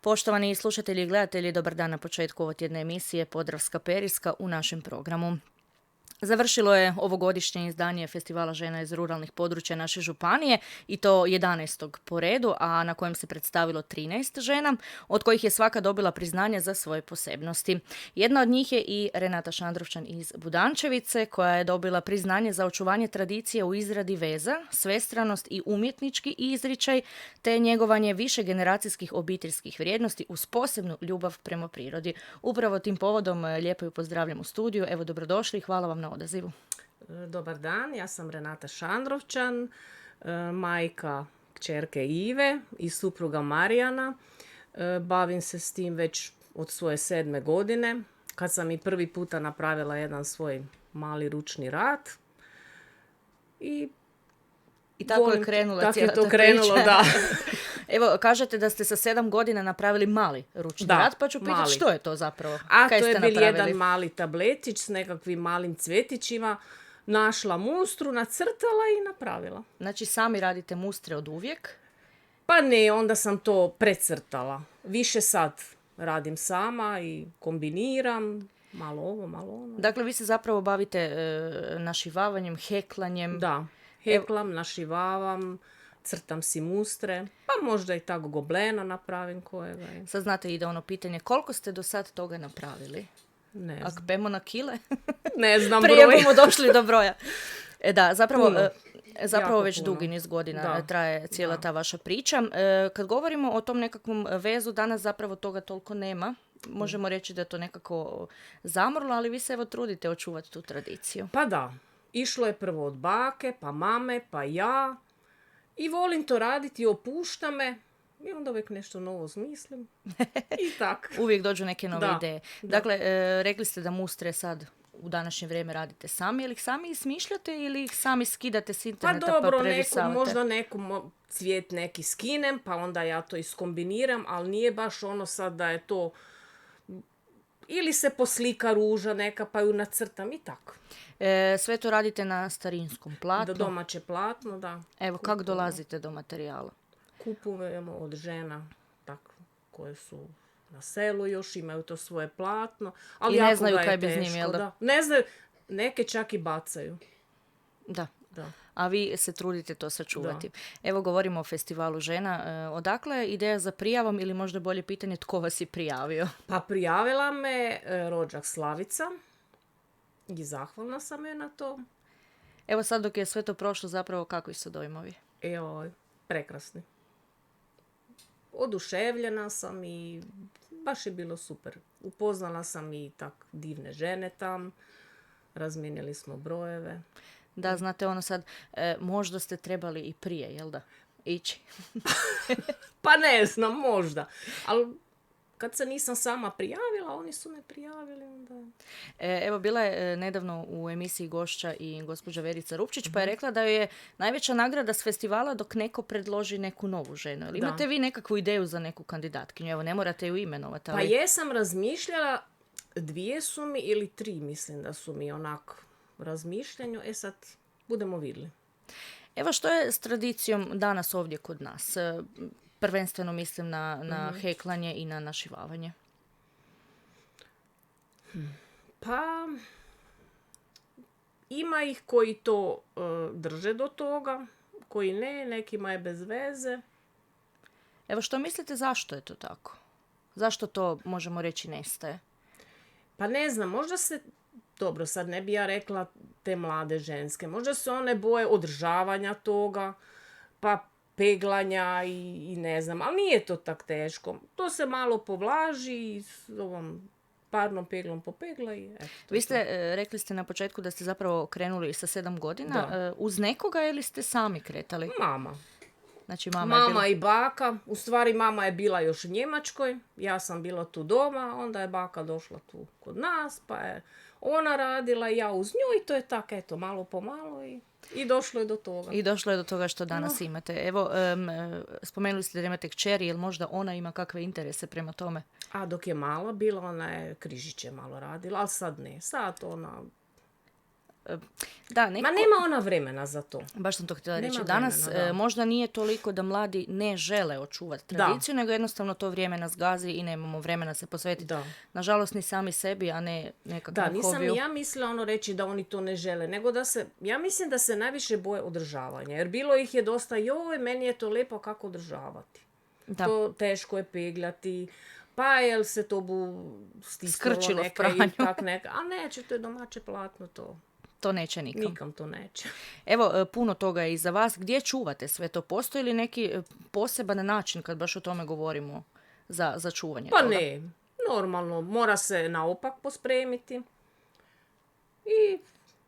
Poštovani slušatelji i gledatelji, dobar dan na početku ovotjedne emisije Podravska periska u našem programu. Završilo je ovogodišnje izdanje Festivala žena iz ruralnih područja naše županije i to 11. po redu, a na kojem se predstavilo 13 žena, od kojih je svaka dobila priznanje za svoje posebnosti. Jedna od njih je i Renata Šandrovčan iz Budančevice, koja je dobila priznanje za očuvanje tradicije u izradi veza, svestranost i umjetnički izričaj, te njegovanje višegeneracijskih obiteljskih vrijednosti uz posebnu ljubav prema prirodi. Upravo tim povodom lijepo ju pozdravljam u studiju. Evo, dobrodošli i hvala vam na odazivu. Dobar dan, ja sam Renata Šandrovčan, majka kćerke Ive i supruga Marijana. Bavim se s tim već od svoje 7. godine, kad sam i prvi puta napravila jedan svoj mali ručni rad. I tako je krenula tako cijela je to ta krenulo, priča. da. Evo, kažete da ste sa 7 godina napravili mali ručni rad, pa ću pitati što je to zapravo? Kaj to je ste bil napravili? jedan mali tabletić s nekakvim malim cvjetićima. Našla mustru, nacrtala i napravila. Znači, sami radite mustre od uvijek? Pa ne, onda sam to precrtala. Više sad radim sama i kombiniram. Malo ovo, malo ono. Dakle, vi se zapravo bavite našivavanjem, heklanjem. Da, heklam, našivavam, crtam si mustre. Pa možda i tako goblena napravim kojega. Sad znate, ide ono pitanje, koliko ste do sad toga napravili? Ne znam. Ako pemo na kile? Ne znam Prije broj. bomo došli do broja. Da, zapravo Jako već puno. dugi niz godina Da. traje cijela ta vaša priča. Kad govorimo o tom nekakvom vezu, danas zapravo toga toliko nema. Možemo reći da je to nekako zamrlo, ali vi se evo trudite očuvati tu tradiciju. Pa da, išlo je prvo od bake, pa mame, pa ja. I volim to raditi, opušta me. I onda uvijek nešto novo smislim. I tak. Uvijek dođu neke nove Da, ideje. da. Dakle, rekli ste da mustre sad u današnje vrijeme radite sami. Je li ih sami smišljate ili ih sami skidate s Pa interneta dobro, prerisavate? možda cvijet neki skinem, pa onda ja to iskombiniram, ali nije baš ono sad da je to... Ili se poslika ruža neka, pa ju nacrtam i tako. Sve to radite na starinskom platnu. Da domaće platno, da. Evo, kako dolazite do materijala? Kupujemo od žena tako, koje su na selu još, imaju to svoje platno. Ali I ne jako znaju ga je kaj bi s njim, teško, jel da? da? Ne znaju, neke čak i bacaju. Da. Da. A vi se trudite to sačuvati. Da. Evo, govorimo o festivalu žena. Odakle je ideja za prijavom ili možda bolje pitanje tko vas je prijavio? Pa prijavila me rođak Slavica i zahvalna sam je na to. Evo sad dok je sve to prošlo, zapravo kakvi su dojmovi? Evo, prekrasni. Oduševljena sam i baš je bilo super. Upoznala sam i tak divne žene tam. Razmijenili smo brojeve. Da, znate ono sad, možda ste trebali i prije, jel da? Ići. Pa ne znam, možda. Ali kad se nisam sama prijavila, oni su me prijavili. Onda... Evo, bila je nedavno u emisiji gošća i gospođa Verica Rupčić, pa je rekla da joj je najveća nagrada s festivala dok neko predloži neku novu ženu. Ali imate vi nekakvu ideju za neku kandidatkinju? Evo, ne morate ju imenovati. Ali... Pa jesam razmišljala, 2 su mi ili 3 mislim da su mi onako razmišljanju. Sad budemo vidjeli. Evo, što je s tradicijom danas ovdje kod nas? Prvenstveno mislim na heklanje i na našivavanje. Pa ima ih koji to drže do toga, koji ne, nekima je bez veze. Evo, što mislite zašto je to tako? Zašto to, možemo reći, nestaje? Pa ne znam, možda se, dobro sad ne bi ja rekla te mlade ženske, možda se one boje održavanja toga, pa peglanja i ne znam, ali nije to tak teško. To se malo povlaži i s ovom parnom peglom popegla i eto. Vi ste, rekli ste na početku da ste zapravo krenuli sa 7 godina. Da. Uz nekoga ili ste sami kretali? Mama. Znači mama je bila... i baka. U stvari mama je bila još u Njemačkoj. Ja sam bila tu doma. Onda je baka došla tu kod nas. Pa je ona radila i ja uz nju. I to je tako, eto, malo po malo. I došlo je do toga. I došlo je do toga što danas imate. Evo, spomenuli ste da imate kćeri. Jel možda ona ima kakve interese prema tome? A dok je mala bila, ona je križiće malo radila. Ali sad ne. Sad ona Da, Ma nema ona vremena za to. baš sam to htjela Nema reći. Danas vremena, da. možda nije toliko da mladi ne žele očuvati Da. tradiciju, nego jednostavno to vrijeme nas gazi i nemamo vremena se posvetiti. Da. Nažalost, ni sami sebi, a ne Da, nekakvom nisam hobiju. ni ja mislila ono reći da oni to ne žele, nego ja mislim da se najviše boje održavanja. Jer bilo ih je dosta, joj, meni je to lijepo kako održavati. Da. To teško je pegljati, pa jel se to stisnulo Skrčilo v neka pranju. i tak neka. A neće, to je domaće platno, to To neće nikam. nikam to neće. Evo, puno toga je iza vas. Gdje čuvate sve to? Postoji li neki poseban način, kad baš o tome govorimo, za čuvanje Pa toga? ne, normalno, mora se naopak pospremiti. I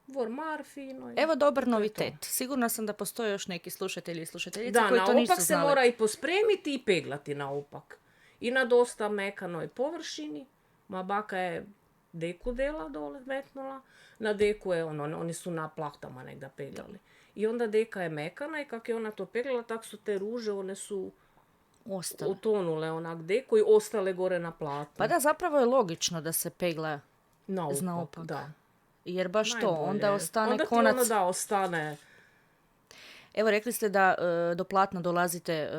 vormar fino. Evo dobar to. novitet. Sigurna sam da postoje još neki slušatelji i slušateljice Da, koji to nisu naopak se znali. mora i pospremiti i peglati naopak. I na dosta mekanoj površini. Moja baka je deku dela dole metnula. Na deku je oni su na plahtama negdje peglali. I onda deka je mekana i kako je ona to peglala, tak su te ruže, one su Ostale. utonule onak deku i ostale gore na platnu. Pa da, zapravo je logično da se pegla, naopak, da. jer baš to, Najbolje. onda ostane onda ti konac. ono da ostane. Evo, rekli ste da do platna dolazite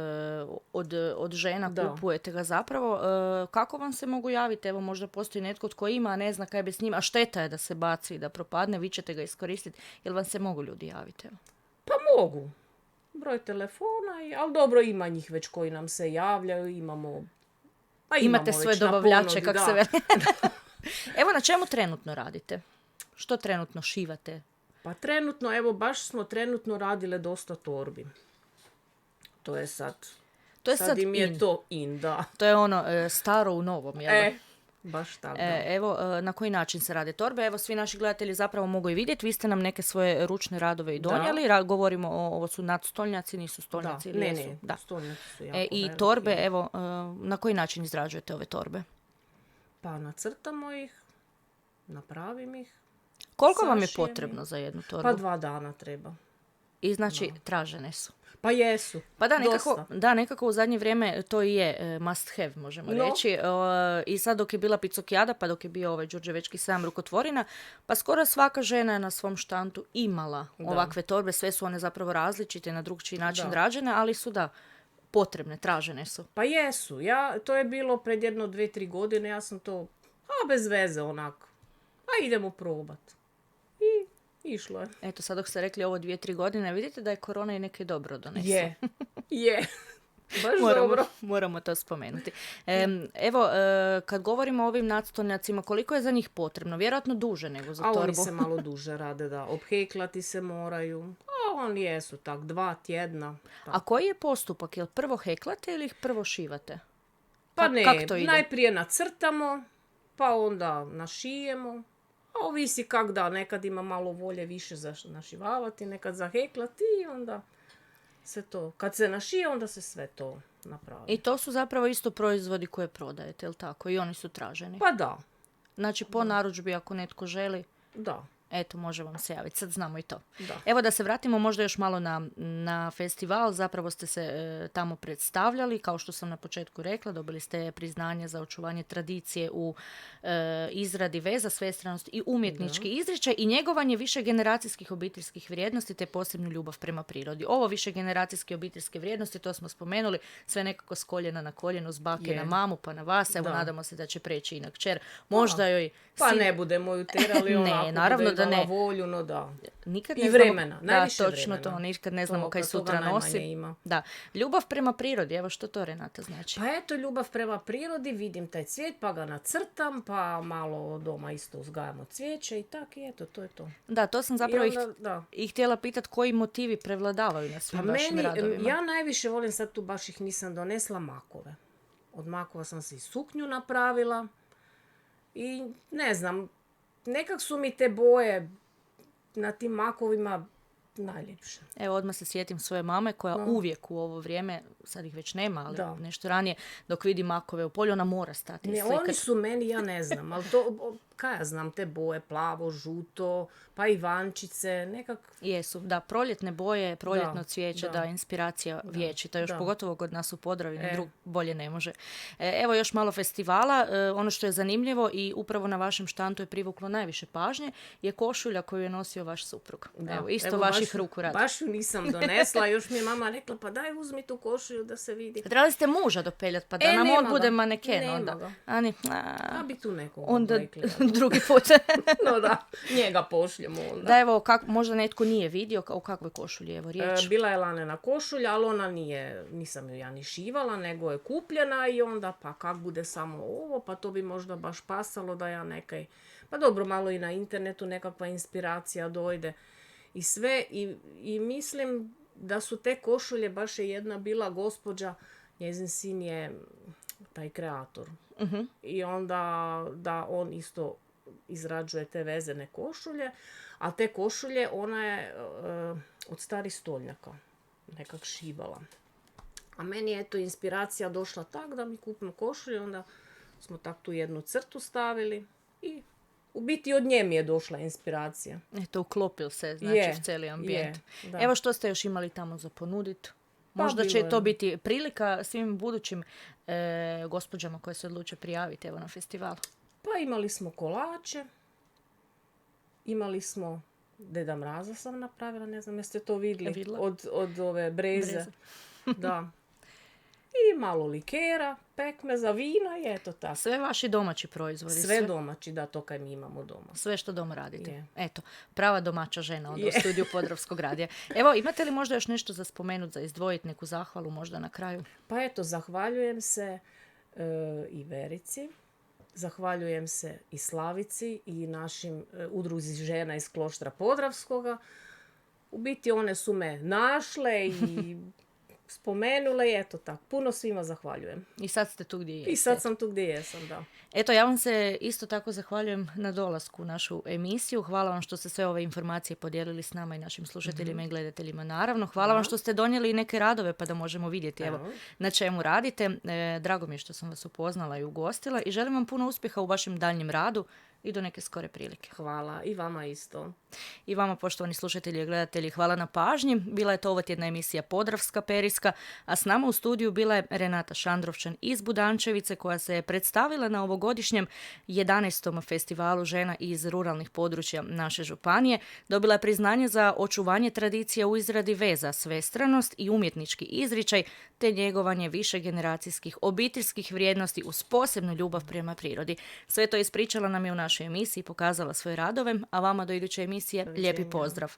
od žena, Da. kupujete ga zapravo. Kako vam se mogu javiti? Evo, možda postoji netko tko ima, a ne zna kaj bi s njim, a šteta je da se baci i da propadne, vi ćete ga iskoristiti. Jel vam se mogu ljudi javiti? Evo? Pa mogu. Broj telefona, ali dobro, ima njih već koji nam se javljaju, imamo... Pa Imate imamo svoje već na dobavljače, ponudi, kako da. se veli. Evo, na čemu trenutno radite? Što trenutno šivate? Pa trenutno, evo, baš smo trenutno radile dosta torbi. To je sad... To je sad im je in. to in, da. To je ono staro u novom, jel da? Baš tako, da. Evo, na koji način se rade torbe? Evo, svi naši gledatelji zapravo mogu i vidjeti. Vi ste nam neke svoje ručne radove i donijeli. Govorimo ovo su nadstolnjaci, nisu stolnjaci. Da. ili Ne, jesu? ne, Da. stolnjaci su jako I veliki. torbe, evo, na koji način izrađujete ove torbe? Pa nacrtamo ih, napravim ih. Koliko vam je Sašijem potrebno ih. za jednu torbu? Pa 2 dana treba. I znači, tražene su. Pa jesu. Pa da, Dosta. nekako u zadnje vrijeme to i je must have, možemo No. reći. I sad dok je bila Picokijada, pa dok je bio ovaj Đurđevečki sajam rukotvorina, pa skoro svaka žena je na svom štantu imala ovakve torbe. Sve su one zapravo različite, na drugčiji način Da. rađene, ali su potrebne, tražene su. Pa jesu. To je bilo pred 1-2-3 godine. Ja sam to, bez veze onak. A idemo probat. I išlo je. Eto, sad dok ste rekli ovo 2-3 godine, vidite da je korona i neke dobro donesla. Je. Baš dobro. Moramo to spomenuti. Evo, kad govorimo o ovim nadstolnjacima, koliko je za njih potrebno? Vjerojatno duže nego za A torbu. oni se malo duže rade, da. Obheklati se moraju. A oni jesu tak, 2 tjedna. A koji je postupak? Jel prvo heklate ili ih prvo šivate? Pa ne, Kak to ide? najprije nacrtamo, pa onda našijemo. A ovisi kak da, nekad ima malo volje više za našivavati, nekad za heklati i onda se to, kad se našije, onda se sve to napravi. I to su zapravo isto proizvodi koje prodajete, jel tako? I oni su traženi. Pa da, Znači, po narudžbi ako netko želi, da. eto, može vam se javiti. Sad znamo i to. Da. Evo da se vratimo možda još malo na festival. Zapravo ste se tamo predstavljali. Kao što sam na početku rekla, dobili ste priznanje za očuvanje tradicije u izradi veza, svestranost i umjetnički izričaj i njegovanje višegeneracijskih obiteljskih vrijednosti te posebnu ljubav prema prirodi. Ovo višegeneracijske obiteljske vrijednosti, to smo spomenuli, sve nekako s koljena na koljeno, s bake na mamu pa na vas. Evo, nadamo se da će preći i na kćer. Možda joj... Pa ne budemo ju terali onako, naravno bude da imala ne. volju, no da. Nikad I ne znamo- vremena, najviše Da, točno vremena. to, nikad ne znamo To, kaj kad toga sutra nosi. najmanje ima. Da, ljubav prema prirodi, evo što to Renata znači. Pa eto, ljubav prema prirodi, vidim taj cvijet, pa ga nacrtam, pa malo doma isto uzgajamo cvijeće i tak, i eto, to je to. Da, to sam zapravo I onda, da. i htjela pitati koji motivi prevladavaju na svim Pa vašim radovima. ja najviše volim, sad tu baš ih nisam donesla, makove. Od makova sam si suknju napravila i ne znam, nekak su mi te boje na tim makovima najljepše. Evo, odmah se sjetim svoje mame koja uvijek u ovo vrijeme, sad ih već nema, ali nešto ranije, dok vidi makove u polju, ona mora stati i Ne, slikat. oni su meni, ja ne znam, ali to, kaj ja znam, te boje, plavo, žuto, pa i vančice, nekak... Jesu, da, proljetne boje, proljetno Da, cvijeće, da. da, inspiracija vječita, još da. pogotovo kod nas u Podravini, bolje ne može. Evo još malo festivala, ono što je zanimljivo i upravo na vašem štantu je privuklo najviše pažnje, je košulja koju je nosio vaš suprug. Da. Evo, isto Evo, vaših ruku radi. Baš ju nisam donesla, još mi je mama rekla, pa daj uzmi tu košulju da se vidi. Trebali ste muža dopeljati, pa da nam nema on ga. bude maneken Nema onda. ga. Ani, A bi tu nekog onda oblekli. drugi put. No da, njega pošljemo onda. Da, evo, možda netko nije vidio o kakvoj košulji, evo riječ. Bila je lanena košulja, ali ona nisam ju ja ni šivala, nego je kupljena i onda pa kak bude samo ovo, pa to bi možda baš pasalo da ja nekaj, pa dobro, malo i na internetu nekakva inspiracija dojde i sve. I mislim da su te košulje, baš je jedna bila gospođa, njezin sin je taj kreator. I onda da on isto izrađuje te vezene košulje, a te košulje ona je od starih stolnjaka nekak šivala. A meni je to inspiracija došla tak da mi kupim košulje, onda smo tak tu jednu crtu stavili i u biti od nje mi je došla inspiracija. Eto, uklopil se, znači, u cijeli ambijent. Da. Evo što ste još imali tamo za ponuditi? Pa Možda će bilo je. to biti prilika svim budućim gospođama koje se odluče prijaviti evo na festival. Pa imali smo kolače, imali smo Deda Mraza sam napravila, ne znam jeste to vidjeli, Vidjela. od ove breze. Da. I malo likera, pekmeza, vina i eto tako. Sve vaši domaći proizvodi. Sve domaći, da, to kaj mi imamo doma. Sve što doma radite. Je. Eto, prava domaća žena onda u Je. studiju Podravskog radija. Evo, imate li možda još nešto za spomenuti, za izdvojiti neku zahvalu možda na kraju? Pa eto, zahvaljujem se i Verici, zahvaljujem se i Slavici i našim udruzi žena iz Kloštra Podravskoga. U biti one su me našle i spomenule i eto tako. Puno svima zahvaljujem. I sad ste tu gdje jeste. I sad sam tu gdje jesam, da. Eto, ja vam se isto tako zahvaljujem na dolasku u našu emisiju. Hvala vam što ste sve ove informacije podijelili s nama i našim slušateljima i gledateljima. Naravno, hvala vam što ste donijeli i neke radove pa da možemo vidjeti evo, na čemu radite. Drago mi je što sam vas upoznala i ugostila i želim vam puno uspjeha u vašem daljnjem radu i do neke skore prilike. Hvala i vama isto. I vama, poštovani slušatelji i gledatelji, hvala na pažnji. Bila je to ovotjedna emisija Podravska periska, a s nama u studiju bila je Renata Šandrovčan iz Budančevice koja se je predstavila na ovogodišnjem 11. festivalu žena iz ruralnih područja naše županije. Dobila je priznanje za očuvanje tradicije u izradi veza, svestranost i umjetnički izričaj, te njegovanje višegeneracijskih obiteljskih vrijednosti uz posebnu ljubav prema prirodi. Sve to ispričala nam je u našoj emisiji, pokazala svoje radove, a vama do iduće emisije lijepi pozdrav.